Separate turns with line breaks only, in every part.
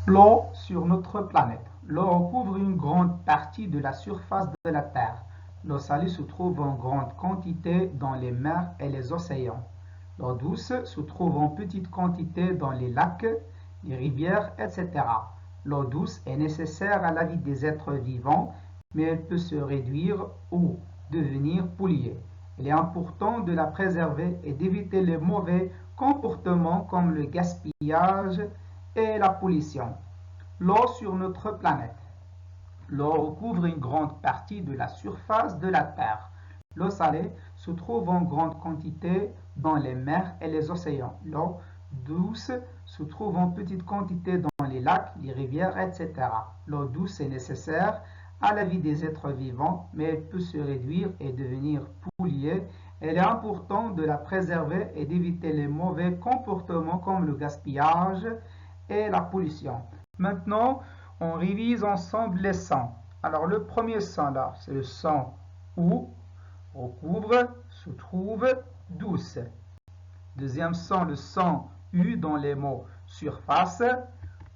L'eau sur notre planète. L'eau recouvre une grande partie de la surface de la Terre. L'eau salée se trouve en grande quantité dans les mers et les océans. L'eau douce se trouve en petite quantité dans les lacs, les rivières, etc. L'eau douce est nécessaire à la vie des êtres vivants, mais elle peut se réduire ou devenir polluée. Il est important de la préserver et d'éviter les mauvais comportements comme le gaspillage et la pollution. L'eau sur notre planète. L'eau recouvre une grande partie de la surface de la Terre. L'eau salée se trouve en grande quantité dans les mers et les océans. L'eau douce se trouve en petite quantité dans les lacs, les rivières, etc. L'eau douce est nécessaire à la vie des êtres vivants, mais elle peut se réduire et devenir polluée. Il est important de la préserver et d'éviter les mauvais comportements comme le gaspillage et la pollution. Maintenant, on révise ensemble les sons. Alors, le premier son là, c'est le son OU, recouvre, se trouve, douce. Deuxième son, le son U dans les mots surface,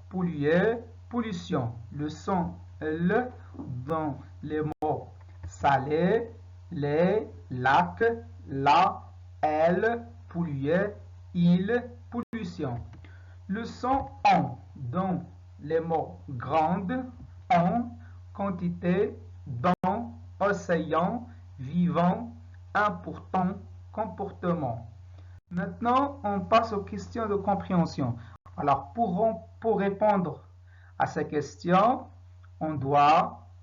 polluer, pollution. Le son L dans les mots salé, les, lac, la, elle, polluer, il, pollution. Le son ON dans les mots grande, en, quantité, dans, océan, vivant, important, comportement. Maintenant, on passe aux questions de compréhension. Alors, pour répondre à ces questions,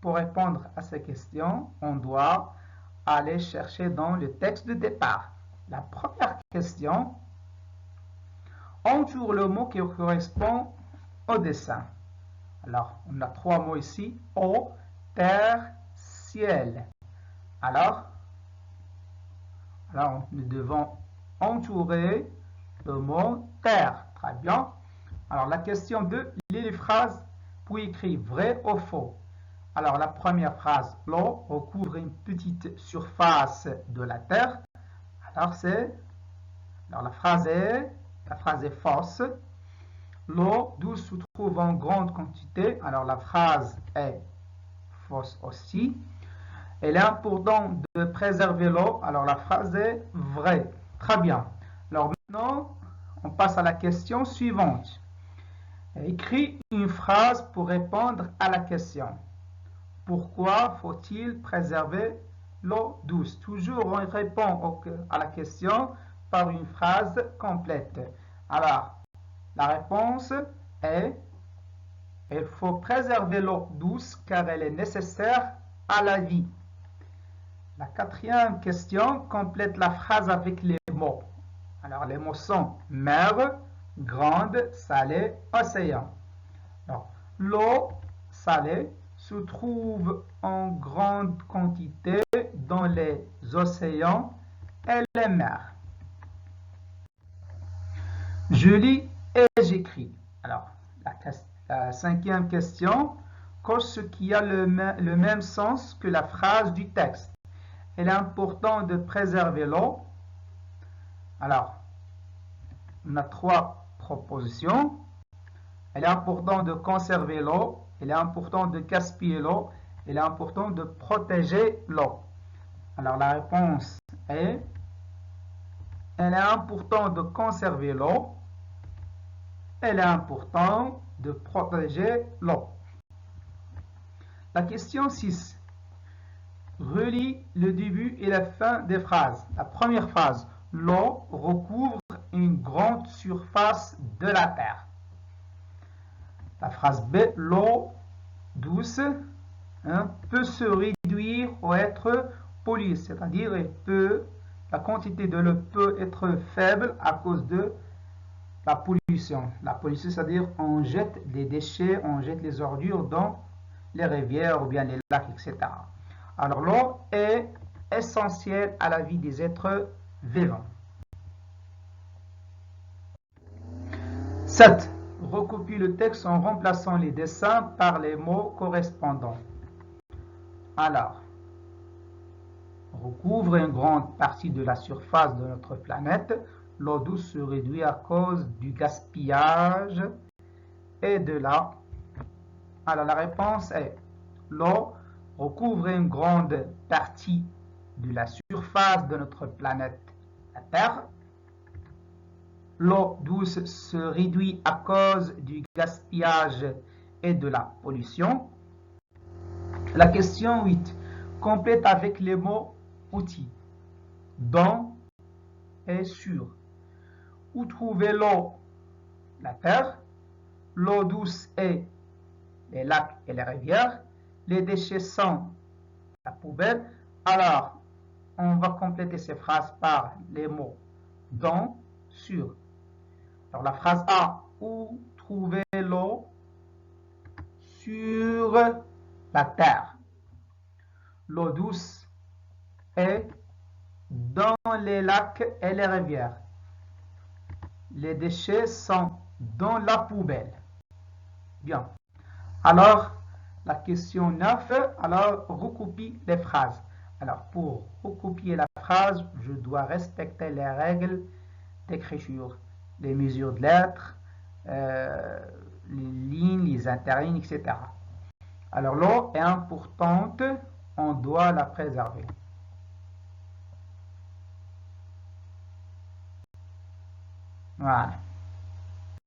pour répondre à ces questions, on doit aller chercher dans le texte de départ. La première question, entoure le mot qui correspond au dessin. Alors, on a trois mots ici, eau, terre, ciel. Alors, nous devons entourer le mot terre. Très bien. Alors, la question 2, lis les phrases puis écris vrai ou faux. Alors, la première phrase, l'eau recouvre une petite surface de la terre. Alors, la phrase est fausse. L'eau douce se trouve en grande quantité. Alors, la phrase est fausse aussi. Il est important de préserver l'eau. Alors, la phrase est vraie. Très bien. Alors, maintenant, on passe à la question suivante. Écris une phrase pour répondre à la question. Pourquoi faut-il préserver l'eau douce? Toujours, on répond à la question par une phrase complète. Alors, la réponse est il faut préserver l'eau douce car elle est nécessaire à la vie. La quatrième question complète la phrase avec les mots. Alors, les mots sont mer, grande, salée, océan. L'eau salée se trouve en grande quantité dans les océans et les mers. Je lis et j'écris. Alors, la cinquième question, coche ce qui a le même sens que la phrase du texte. Il est important de préserver l'eau. Alors, on a trois propositions. Il est important de conserver l'eau. Il est important de gaspiller l'eau. Il est important de protéger l'eau. Alors, la réponse est il est important de conserver l'eau. Il est important de protéger l'eau. La question 6. Relis le début et la fin des phrases. La première phrase. L'eau recouvre une grande surface de la terre. La phrase B. L'eau douce peut se réduire ou être polluée. C'est-à-dire la quantité de l'eau peut être faible à cause de la pollution. La pollution, c'est-à-dire on jette des déchets, on jette les ordures dans les rivières ou bien les lacs, etc. Alors l'eau est essentielle à la vie des êtres vivants. 7. Recopie le texte en remplaçant les dessins par les mots correspondants. Alors, recouvre une grande partie de la surface de notre planète. L'eau douce se réduit à cause du gaspillage et de la Alors la réponse est l'eau recouvre une grande partie de la surface de notre planète, la Terre. L'eau douce se réduit à cause du gaspillage et de la pollution. La question 8. Complète avec les mots outils. Dans et sur. Où trouver l'eau? La terre. L'eau douce est les lacs et les rivières. Les déchets sont la poubelle. Alors, on va compléter ces phrases par les mots dans, sur. Alors, la phrase A. Où trouver l'eau? Sur la terre. L'eau douce est dans les lacs et les rivières. Les déchets sont dans la poubelle. Bien. Alors, la question 9, alors recopie les phrases. Alors, pour recopier la phrase, je dois respecter les règles d'écriture, les mesures de lettres, les lignes, les interlignes, etc. Alors, l'eau est importante, on doit la préserver. Voilà.